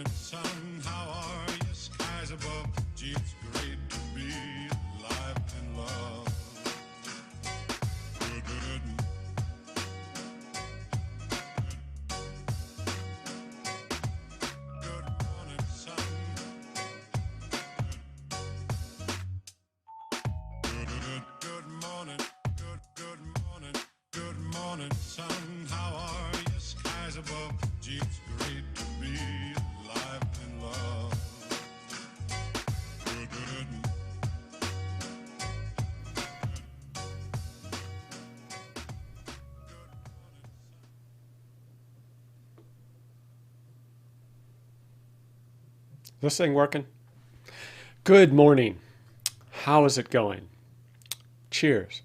morning, sun. How are you? Skies above. Gee, it's great to be alive and love. Good, good, good morning, sun. Good, good, good morning. Good, good morning. Good morning, sun. How are you? Skies above. Gee, it's great to be alive and love. Good, good. This thing working? Good morning. How is it going? Cheers.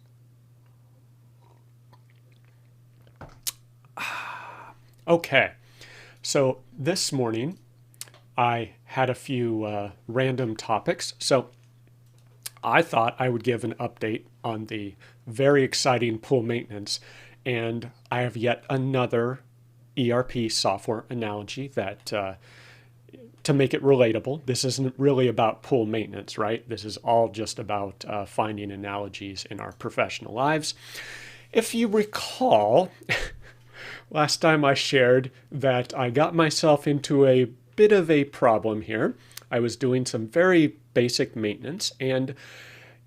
Okay, so this morning I had a few random topics. So I thought I would give an update on the very exciting pool maintenance, and I have yet another ERP software analogy that to make it relatable. This isn't really about pool maintenance, right? This is all just about finding analogies in our professional lives. If you recall, last time I shared that I got myself into a bit of a problem here. I was doing some very basic maintenance, and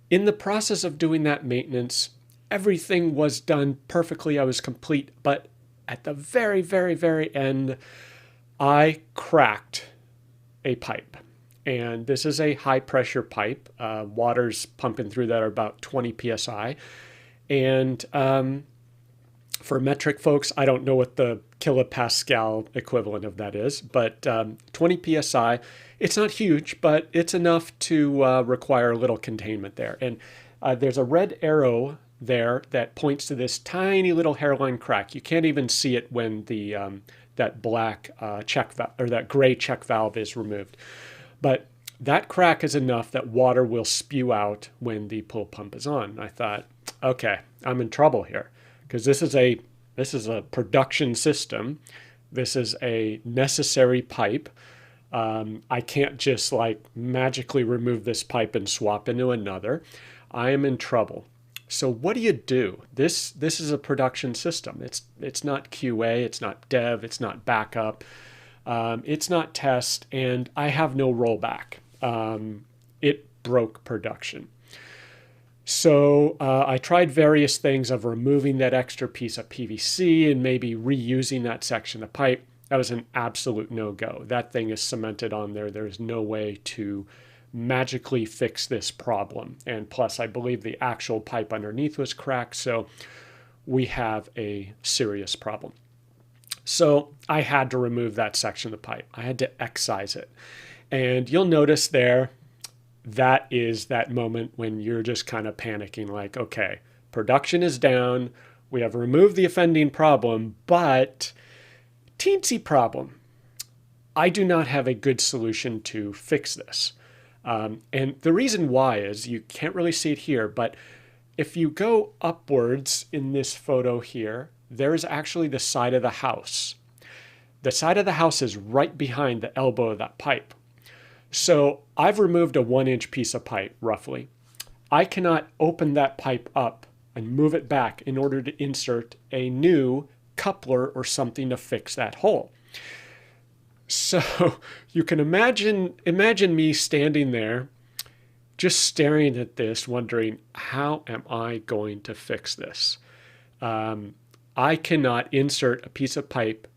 in the process of doing that maintenance, everything was done perfectly. I was complete, but at the very, very, very end, I cracked a pipe. And this is a high pressure pipe. Water's pumping through that are about 20 psi. And for metric folks, I don't know what the kilopascal equivalent of that is, but 20 psi, it's not huge, but it's enough to require a little containment there. And there's a red arrow there that points to this tiny little hairline crack. You can't even see it when the that black check valve or that gray check valve is removed. But that crack is enough that water will spew out when the pool pump is on. I thought, okay, I'm in trouble here because this is a production system. This is a necessary pipe. I can't just like magically remove this pipe and swap into another. I am in trouble. So what do? This is a production system. It's not QA, it's not dev, it's not backup, it's not test, and I have no rollback. It broke production. So I tried various things of removing that extra piece of PVC and maybe reusing that section of pipe. That was an absolute no-go. That thing is cemented on there. There's no way to magically fix this problem. And plus, I believe the actual pipe underneath was cracked, so we have a serious problem. So I had to remove that section of the pipe. I had to excise it. And you'll notice there, that is that moment when you're just kind of panicking, like, okay, production is down. We have removed the offending problem, but teensy problem. I do not have a good solution to fix this. And the reason why is, you can't really see it here, but if you go upwards in this photo here, there's actually the side of the house. The side of the house is right behind the elbow of that pipe. So I've removed a 1-inch piece of pipe, roughly. I cannot open that pipe up and move it back in order to insert a new coupler or something to fix that hole. So you can imagine me standing there just staring at this, wondering, how am I going to fix this? I cannot insert a piece of pipe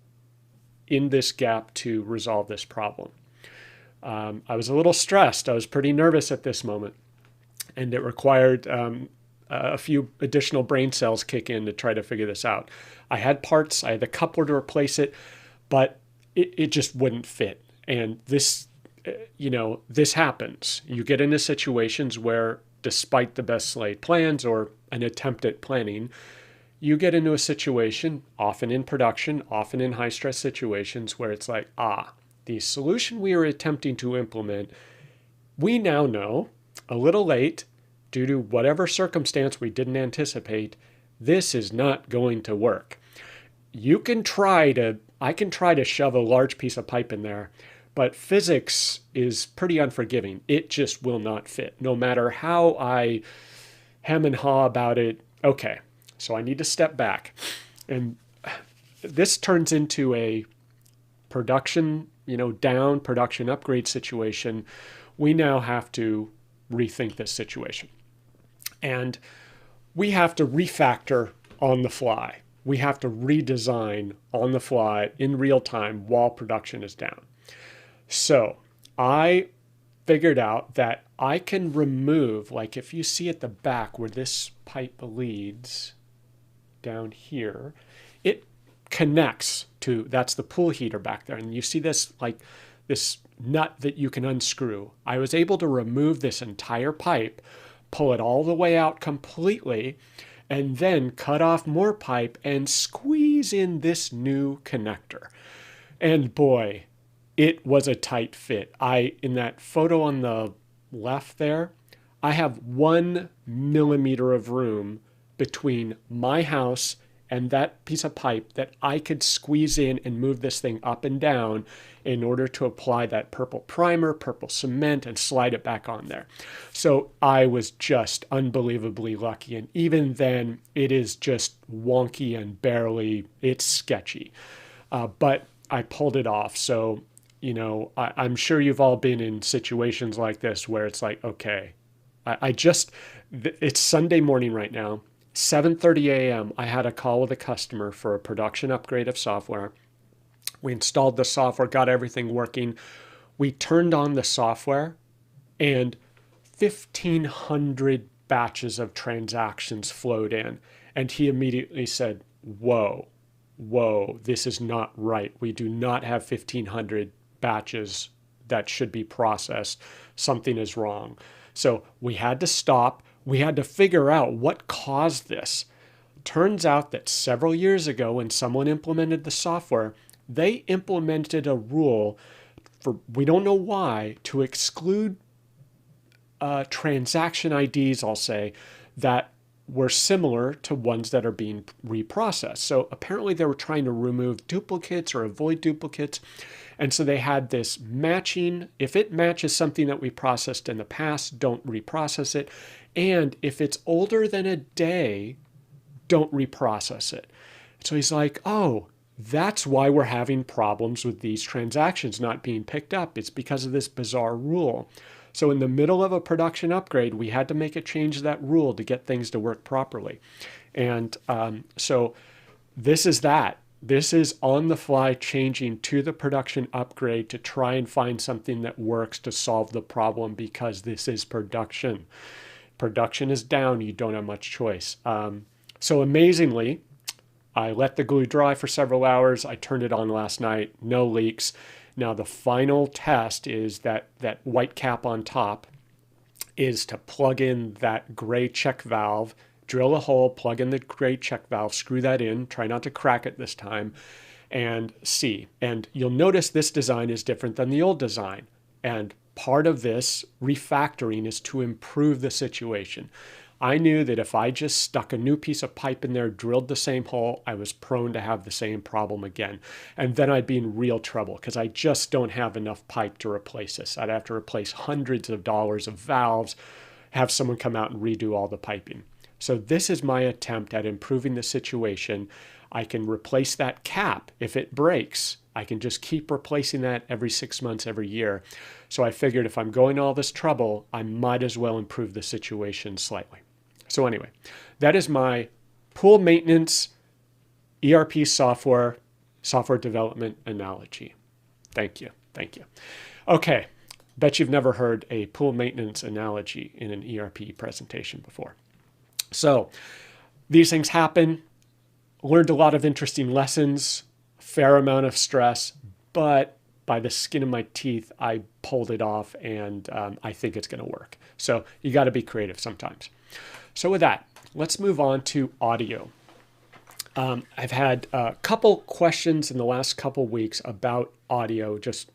in this gap to resolve this problem. I was a little stressed. I was pretty nervous at this moment, and it required a few additional brain cells kick in to try to figure this out. I had parts, I had the coupler to replace it, but it just wouldn't fit. And this, this happens. You get into situations where, despite the best laid plans or an attempt at planning, you get into a situation, often in production, often in high stress situations, where it's like, the solution we are attempting to implement, we now know, a little late, due to whatever circumstance we didn't anticipate, this is not going to work. I can try to shove a large piece of pipe in there, But physics is pretty unforgiving. It just will not fit. No matter how I hem and haw about it, okay, so I need to step back. And this turns into a production, down production upgrade situation. We now have to rethink this situation. And we have to refactor on the fly. We have to redesign on the fly in real time while production is down. So I figured out that I can remove, like if you see at the back where this pipe leads down here, it connects to, that's the pool heater back there. And you see this, like this nut that you can unscrew. I was able to remove this entire pipe, pull it all the way out completely, and then cut off more pipe and squeeze in this new connector. And boy, it was a tight fit. In that photo on the left there, I have 1 millimeter of room between my house and that piece of pipe that I could squeeze in and move this thing up and down in order to apply that purple primer, purple cement, and slide it back on there. So I was just unbelievably lucky. And even then, it is just wonky and it's sketchy. But I pulled it off. So, I'm sure you've all been in situations like this where it's like, okay, it's Sunday morning right now. 7:30 a.m. I had a call with a customer for a production upgrade of software. We installed the software, got everything working. We turned on the software and 1,500 batches of transactions flowed in. And he immediately said, whoa, this is not right. We do not have 1,500 batches that should be processed. Something is wrong. So we had to stop. We had to figure out what caused this. Turns out that several years ago, when someone implemented the software, they implemented a rule for, we don't know why, to exclude transaction IDs, I'll say, that were similar to ones that are being reprocessed. So apparently they were trying to remove duplicates or avoid duplicates. And so they had this matching. If it matches something that we processed in the past, don't reprocess it. And if it's older than a day, don't reprocess it. So he's like, oh, that's why we're having problems with these transactions not being picked up. It's because of this bizarre rule. So in the middle of a production upgrade, we had to make a change to that rule to get things to work properly. And so this is that. This is on the fly changing to the production upgrade to try and find something that works to solve the problem, because this is production. Production is down. You don't have much choice. So amazingly, I let the glue dry for several hours. I turned it on last night. No leaks. Now the final test is that white cap on top is to plug in that gray check valve, drill a hole, plug in the gray check valve, screw that in, try not to crack it this time, and see. And you'll notice this design is different than the old design. And part of this refactoring is to improve the situation. I knew that if I just stuck a new piece of pipe in there, drilled the same hole, I was prone to have the same problem again. And then I'd be in real trouble because I just don't have enough pipe to replace this. I'd have to replace hundreds of dollars of valves, have someone come out and redo all the piping. So this is my attempt at improving the situation. I can replace that cap if it breaks. I can just keep replacing that every 6 months, every year. So I figured if I'm going to all this trouble, I might as well improve the situation slightly. So anyway, that is my pool maintenance ERP software development analogy. Thank you. Okay, bet you've never heard a pool maintenance analogy in an ERP presentation before. So these things happen. Learned a lot of interesting lessons, fair amount of stress, but by the skin of my teeth, I pulled it off, and I think it's going to work. So you got to be creative sometimes. So with that, let's move on to audio. I've had a couple questions in the last couple weeks about audio, just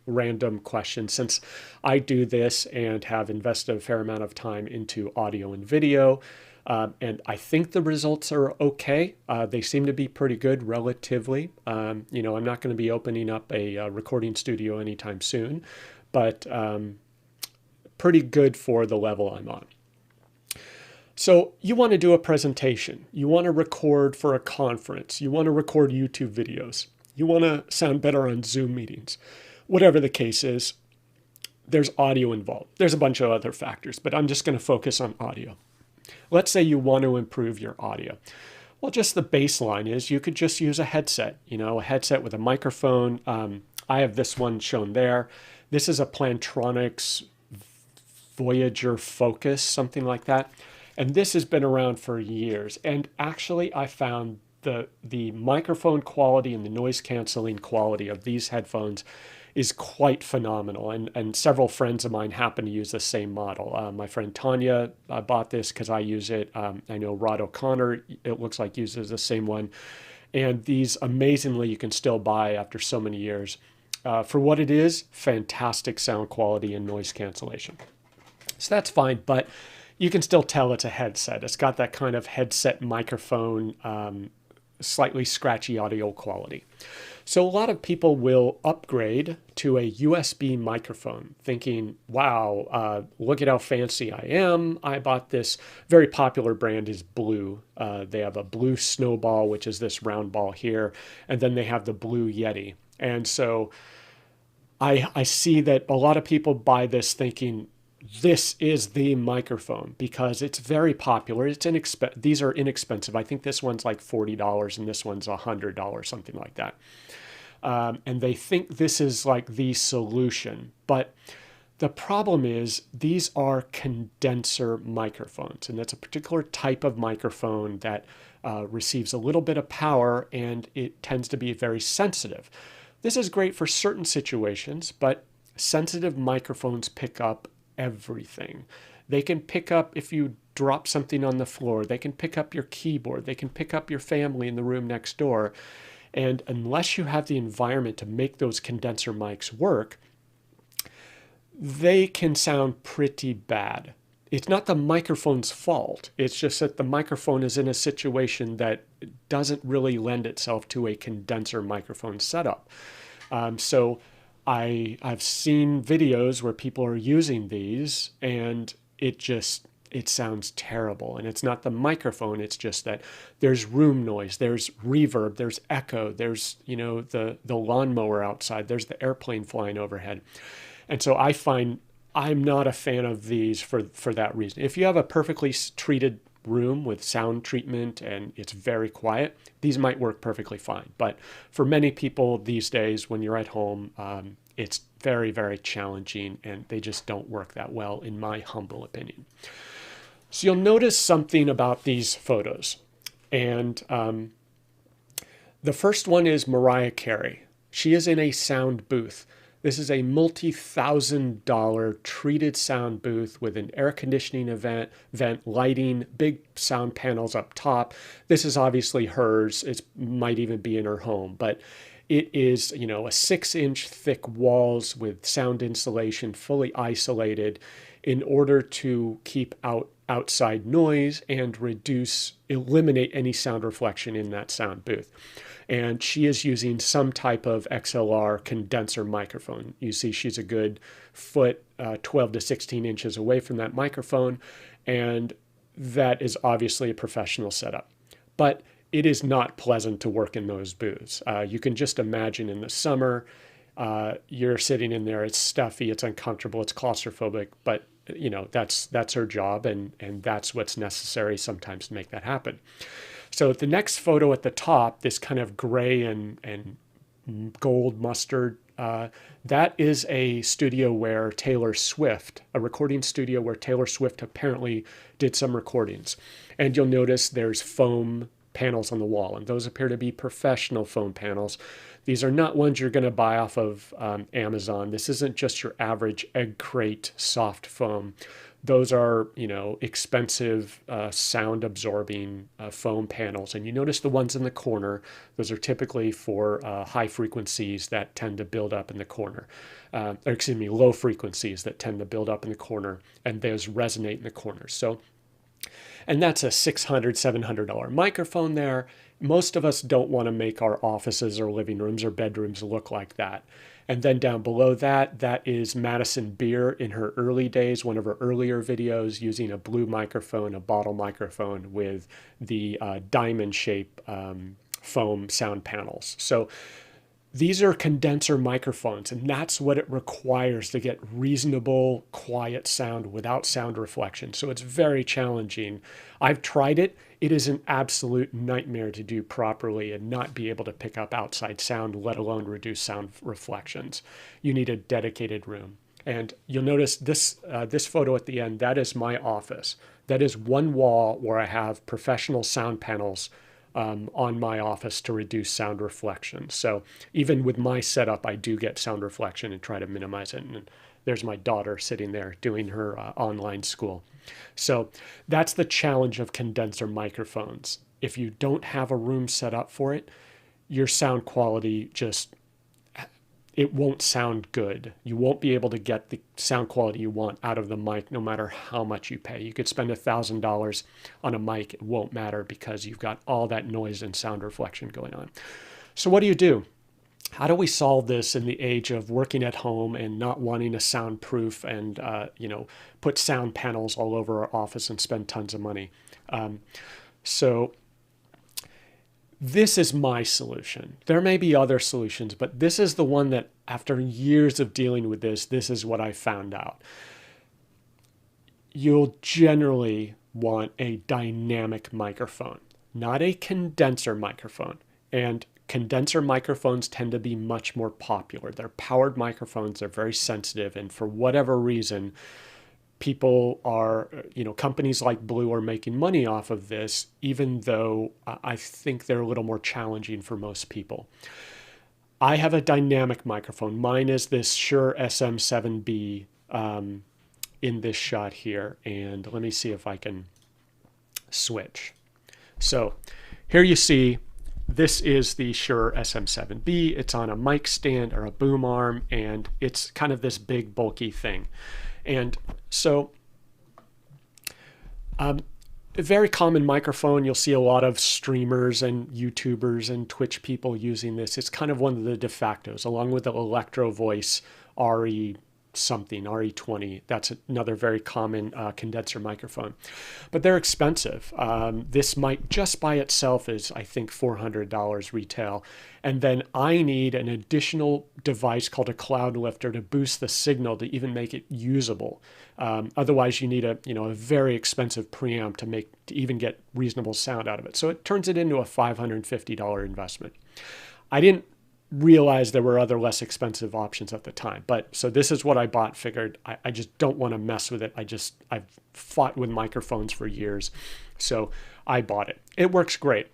random questions. Since I do this and have invested a fair amount of time into audio and video, And I think the results are okay. They seem to be pretty good relatively. You know, I'm not going to be opening up a recording studio anytime soon, but pretty good for the level I'm on. So you want to do a presentation. You want to record for a conference. You want to record YouTube videos. You want to sound better on Zoom meetings. Whatever the case is, there's audio involved. There's a bunch of other factors, but I'm just going to focus on audio. Let's say you want to improve your audio. Well, just the baseline is you could just use a headset, you know, a headset with a microphone. I have this one shown there. This is a Plantronics Voyager Focus, something like that. And this has been around for years. And actually, I found the microphone quality and the noise canceling quality of these headphones is quite phenomenal. And several friends of mine happen to use the same model. My friend Tanya bought this because I use it. I know Rod O'Connor, it looks like, uses the same one. And these, amazingly, you can still buy after so many years. For what it is, fantastic sound quality and noise cancellation. So that's fine, but you can still tell it's a headset. It's got that kind of headset microphone, slightly scratchy audio quality. So a lot of people will upgrade to a USB microphone thinking, wow, look at how fancy I am. I bought this. Very popular brand is Blue. They have a Blue Snowball, which is this round ball here. And then they have the Blue Yeti. And so I see that a lot of people buy this thinking, this is the microphone because it's very popular. These are inexpensive. I think this one's like $40 and this one's $100, something like that. And they think this is like the solution. But the problem is these are condenser microphones, and that's a particular type of microphone that receives a little bit of power and it tends to be very sensitive. This is great for certain situations, but sensitive microphones pick up everything. They can pick up if you drop something on the floor. They can pick up your keyboard. They can pick up your family in the room next door. And unless you have the environment to make those condenser mics work, they can sound pretty bad. It's not the microphone's fault. It's just that the microphone is in a situation that doesn't really lend itself to a condenser microphone setup. So I've seen videos where people are using these and it sounds terrible. And it's not the microphone, it's just that there's room noise, there's reverb, there's echo, there's, you know, the lawnmower outside, there's the airplane flying overhead. And so I find I'm not a fan of these for that reason. If you have a perfectly treated room with sound treatment and it's very quiet, these might work perfectly fine. But for many people these days, when you're at home, it's very, very challenging and they just don't work that well, in my humble opinion. So you'll notice something about these photos. And the first one is Mariah Carey. She is in a sound booth. This is a multi-$1,000 treated sound booth with an air conditioning vent, lighting, big sound panels up top. This is obviously hers. It might even be in her home, but it is, you know, a 6-inch thick walls with sound insulation, fully isolated in order to keep out outside noise and eliminate any sound reflection in that sound booth. And she is using some type of XLR condenser microphone. You see she's a good foot, 12 to 16 inches away from that microphone, and that is obviously a professional setup. But it is not pleasant to work in those booths. You can just imagine in the summer, you're sitting in there, it's stuffy, it's uncomfortable, it's claustrophobic, but you know, that's her job, and that's what's necessary sometimes to make that happen. So the next photo at the top, this kind of gray and gold mustard, that is a studio where Taylor Swift, a recording studio where Taylor Swift apparently did some recordings. And you'll notice there's foam panels on the wall, and those appear to be professional foam panels. These are not ones you're going to buy off of Amazon. This isn't just your average egg crate soft foam. Those are, you know, expensive sound absorbing foam panels. And you notice the ones in the corner, those are typically for high frequencies that tend to build up in the corner. Low frequencies that tend to build up in the corner, and those resonate in the corner. So And that's a $600, $700 microphone there. Most of us don't want to make our offices or living rooms or bedrooms look like that. And then down below that, that is Madison Beer in her early days, one of her earlier videos, using a blue microphone, a bottle microphone with the diamond shape foam sound panels. So these are condenser microphones, and that's what it requires to get reasonable, quiet sound without sound reflection. So it's very challenging. I've tried it. It is an absolute nightmare to do properly and not be able to pick up outside sound, let alone reduce sound reflections. You need a dedicated room. And you'll notice this photo at the end, that is my office. That is one wall where I have professional sound panels on my office to reduce sound reflection. So even with my setup, I do get sound reflection and try to minimize it. And there's my daughter sitting there doing her online school. So that's the challenge of condenser microphones. If you don't have a room set up for it, your sound quality it won't sound good. You won't be able to get the sound quality you want out of the mic no matter how much you pay. You could spend $1,000 on a mic. It won't matter because you've got all that noise and sound reflection going on. So what do you do? How do we solve this in the age of working at home and not wanting to soundproof and put sound panels all over our office and spend tons of money? So this is my solution. There may be other solutions, but this is the one that after years of dealing with this is what I found out. You'll generally want a dynamic microphone, not a condenser microphone. And condenser microphones tend to be much more popular. They're powered microphones. They're very sensitive. And for whatever reason, people are, companies like Blue are making money off of this, even though I think they're a little more challenging for most people. I have a dynamic microphone. Mine is this Shure SM7B in this shot here. And let me see if I can switch. So here you see, this is the Shure SM7B. It's on a mic stand or a boom arm, and it's kind of this big bulky thing. And so a very common microphone. You'll see a lot of streamers and YouTubers and Twitch people using this. It's kind of one of the de factos, along with the Electro Voice RE something, RE20. That's another very common condenser microphone. But they're expensive. This mic just by itself is, I think, $400 retail. And then I need an additional device called a cloud lifter to boost the signal to even make it usable. Otherwise, you need a very expensive preamp to even get reasonable sound out of it. So it turns it into a $550 investment. I didn't realize there were other less expensive options at the time. But so this is what I bought, figured I just don't want to mess with it. I've fought with microphones for years. So I bought it. It works great.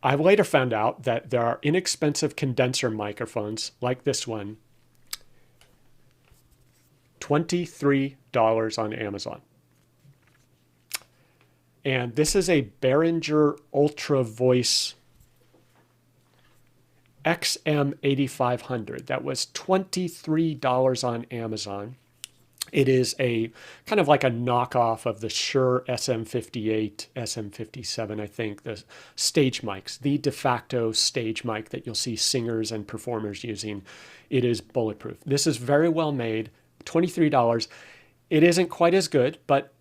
I later found out that there are inexpensive condenser microphones like this one, $23 on Amazon. And this is a Behringer Ultra Voice XM8500. That was $23 on Amazon. It is a kind of like a knockoff of the Shure SM58, SM57, I think, the stage mics, the de facto stage mic that you'll see singers and performers using. It is bulletproof. This is very well made, $23. It isn't quite as good, but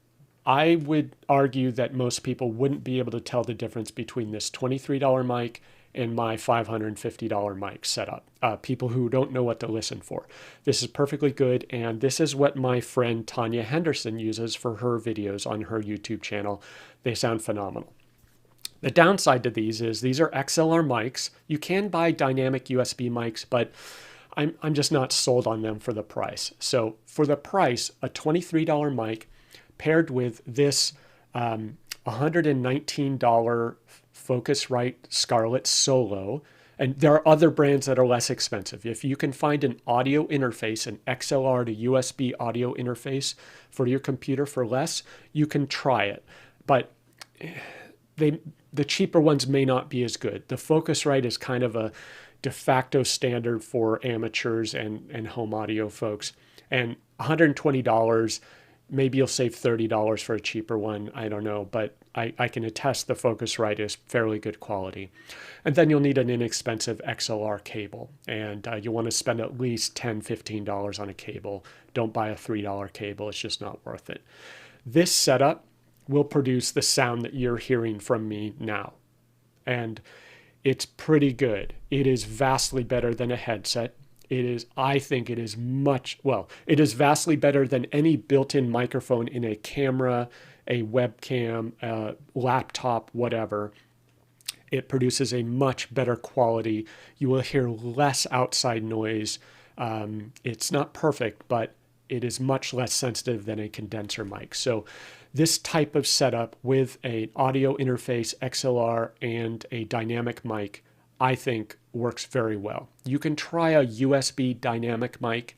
I would argue that most people wouldn't be able to tell the difference between this $23 mic and my $550 mic setup. People who don't know what to listen for. This is perfectly good, and this is what my friend Tanya Henderson uses for her videos on her YouTube channel. They sound phenomenal. The downside to these is these are XLR mics. You can buy dynamic USB mics, but I'm just not sold on them for the price. So for the price, a $23 mic paired with this $119 Focusrite Scarlett Solo, and there are other brands that are less expensive. If you can find an audio interface, an XLR to USB audio interface for your computer for less, you can try it. But the cheaper ones may not be as good. The Focusrite is kind of a de facto standard for amateurs and home audio folks. And $120, maybe you'll save $30 for a cheaper one. I don't know, but I can attest the Focusrite is fairly good quality. And then you'll need an inexpensive XLR cable. And you'll want to spend at least $10, $15 on a cable. Don't buy a $3 cable. It's just not worth it. This setup will produce the sound that you're hearing from me now. And it's pretty good. It is vastly better than a headset. I think it is it is vastly better than any built-in microphone in a camera, a webcam, a laptop, whatever. It produces a much better quality. You will hear less outside noise. It's not perfect, but it is much less sensitive than a condenser mic. So this type of setup with an audio interface, XLR, and a dynamic mic, I think works very well. You can try a USB dynamic mic.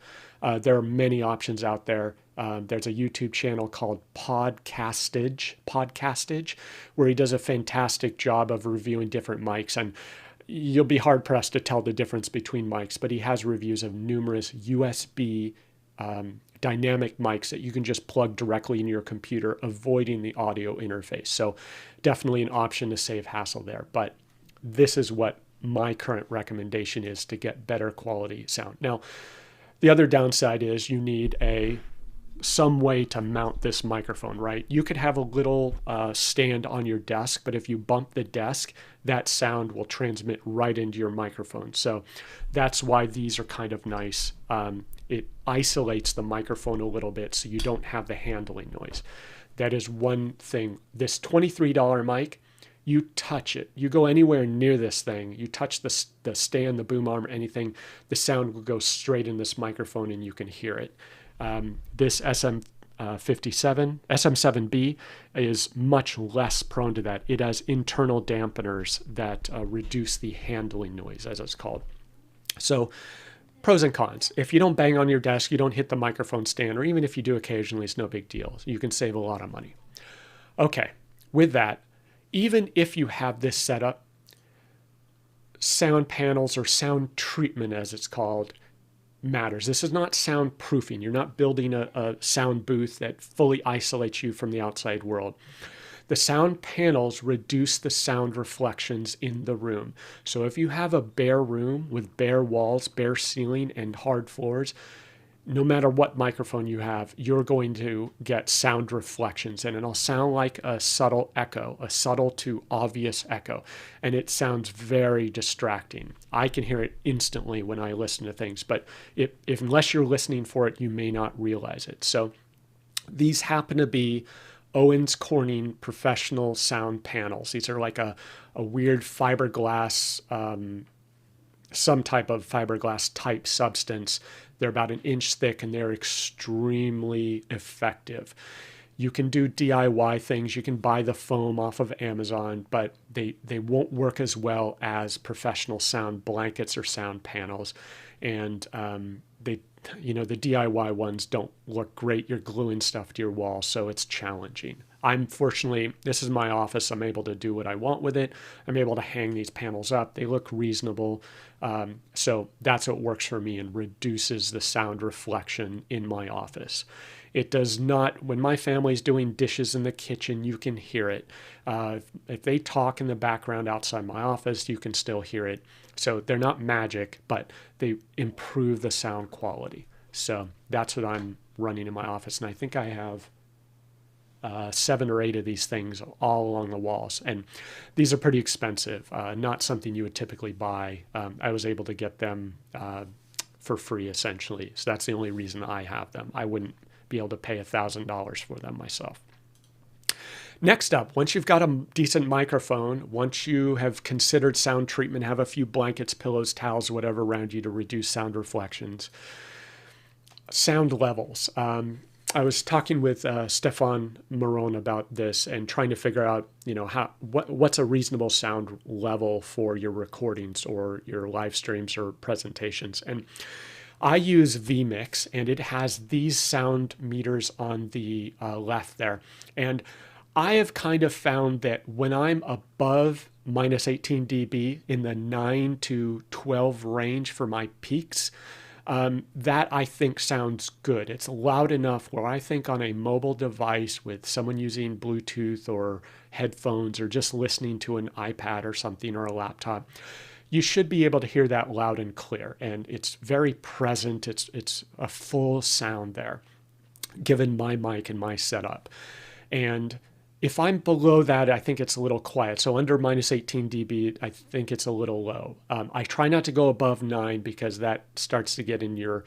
There are many options out there. There's a YouTube channel called Podcastage, where he does a fantastic job of reviewing different mics. And you'll be hard pressed to tell the difference between mics, but he has reviews of numerous USB dynamic mics that you can just plug directly into your computer, avoiding the audio interface. So definitely an option to save hassle there. But this is what my current recommendation is to get better quality sound. Now, the other downside is you need some way to mount this microphone, right? You could have a little stand on your desk, but if you bump the desk, that sound will transmit right into your microphone. So that's why these are kind of nice. It isolates the microphone a little bit so you don't have the handling noise. That is one thing. This $23 mic, you touch it, you go anywhere near this thing, you touch the stand, the boom arm, anything, the sound will go straight in this microphone and you can hear it. This SM7B is much less prone to that. It has internal dampeners that reduce the handling noise, as it's called. So pros and cons. If you don't bang on your desk, you don't hit the microphone stand, or even if you do occasionally, it's no big deal. You can save a lot of money. Okay, with that, even if you have this setup, sound panels or sound treatment, as it's called, matters. This is not soundproofing. You're not building a sound booth that fully isolates you from the outside world. The sound panels reduce the sound reflections in the room. So if you have a bare room with bare walls, bare ceiling, and hard floors, no matter what microphone you have, you're going to get sound reflections, and it'll sound like a subtle echo, a subtle to obvious echo, and it sounds very distracting. I can hear it instantly when I listen to things, but if unless you're listening for it, you may not realize it. So these happen to be Owens Corning professional sound panels. These are like a weird fiberglass, some type of fiberglass type substance. They're about an inch thick and they're extremely effective. You can do DIY things. You can buy the foam off of Amazon, but they won't work as well as professional sound blankets or sound panels. And the DIY ones don't look great. You're gluing stuff to your wall, so it's challenging. Fortunately, this is my office. I'm able to do what I want with it. I'm able to hang these panels up. They look reasonable. So that's what works for me and reduces the sound reflection in my office. It does not, when my family's doing dishes in the kitchen, you can hear it. If they talk in the background outside my office, you can still hear it. So they're not magic, but they improve the sound quality. So that's what I'm running in my office. And I think I have 7 or 8 of these things all along the walls. And these are pretty expensive, not something you would typically buy. I was able to get them for free, essentially. So that's the only reason I have them. I wouldn't be able to pay $1,000 for them myself. Next up, once you've got a decent microphone, once you have considered sound treatment, have a few blankets, pillows, towels, whatever around you to reduce sound reflections. Sound levels. I was talking with Stefan Marone about this and trying to figure out, what's a reasonable sound level for your recordings or your live streams or presentations. And I use vMix, and it has these sound meters on the left there. And I have kind of found that when I'm above minus 18 dB in the 9 to 12 range for my peaks, That I think sounds good. It's loud enough where I think on a mobile device with someone using Bluetooth or headphones or just listening to an iPad or something or a laptop, you should be able to hear that loud and clear. And it's very present. It's a full sound there, given my mic and my setup. And if I'm below that, I think it's a little quiet. So under minus 18 dB, I think it's a little low. I try not to go above 9 because that starts to get in your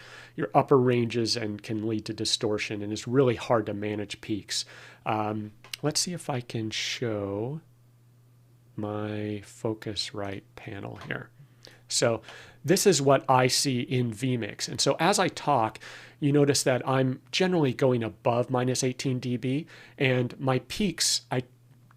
upper ranges and can lead to distortion, and it's really hard to manage peaks. Let's see if I can show my Focusrite panel here. So this is what I see in vMix. And so as I talk, you notice that I'm generally going above minus 18 dB, and my peaks, I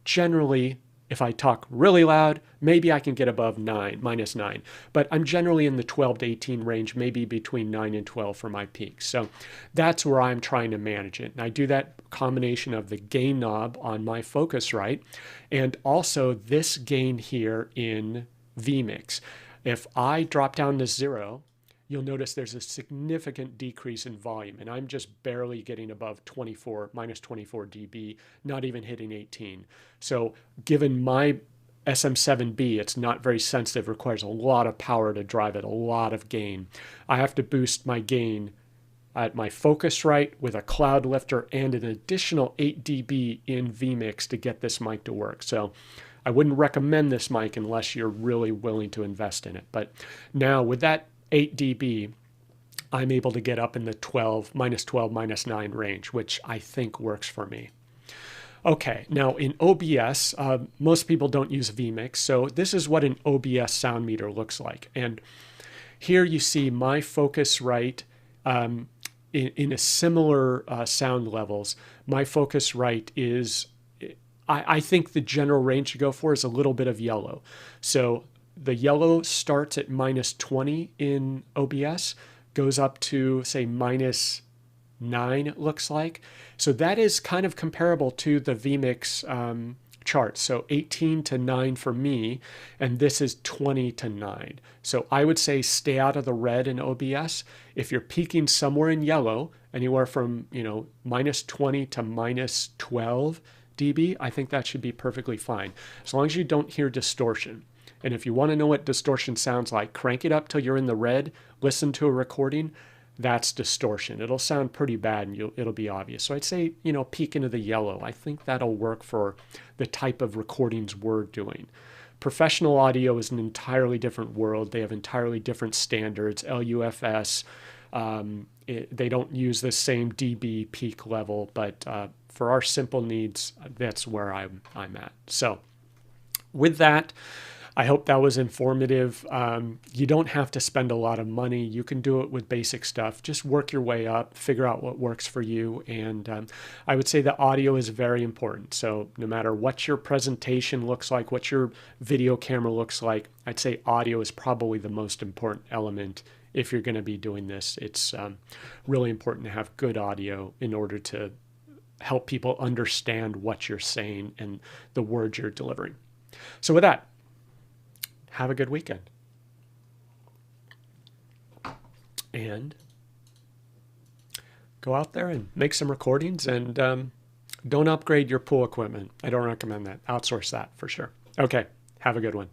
generally, if I talk really loud, maybe I can get above minus 9. But I'm generally in the 12 to 18 range, maybe between 9 and 12 for my peaks. So that's where I'm trying to manage it. And I do that combination of the gain knob on my Focusrite and also this gain here in vMix. If I drop down to 0, you'll notice there's a significant decrease in volume, and I'm just barely getting above minus 24 dB, not even hitting 18. So given my SM7B, it's not very sensitive, requires a lot of power to drive it, a lot of gain. I have to boost my gain at my Focusrite with a cloud lifter and an additional 8 dB in vMix to get this mic to work. So I wouldn't recommend this mic unless you're really willing to invest in it. But now with that 8 dB, I'm able to get up in the minus 9 range, which I think works for me. Okay, now in OBS, most people don't use vMix, so this is what an OBS sound meter looks like. And here you see my Focusrite in a similar sound levels. My Focusrite is, I think the general range to go for is a little bit of yellow. So the yellow starts at minus 20 in OBS, goes up to, say, minus 9, it looks like. So that is kind of comparable to the vMix chart. So 18 to 9 for me, and this is 20 to 9. So I would say stay out of the red in OBS. If you're peaking somewhere in yellow, anywhere from minus 20 to minus 12 dB, I think that should be perfectly fine, as long as you don't hear distortion. And if you want to know what distortion sounds like, crank it up till you're in the red, listen to a recording. That's distortion. It'll sound pretty bad and it'll be obvious. So I'd say, peak into the yellow. I think that'll work for the type of recordings we're doing. Professional audio is an entirely different world. They have entirely different standards, LUFS. They don't use the same dB peak level, but for our simple needs, that's where I'm at. So with that, I hope that was informative. You don't have to spend a lot of money. You can do it with basic stuff. Just work your way up, figure out what works for you. And I would say the audio is very important. So no matter what your presentation looks like, what your video camera looks like, I'd say audio is probably the most important element if you're going to be doing this. It's really important to have good audio in order to help people understand what you're saying and the words you're delivering. So with that, have a good weekend. And go out there and make some recordings, and don't upgrade your pool equipment. I don't recommend that. Outsource that for sure. Okay, have a good one.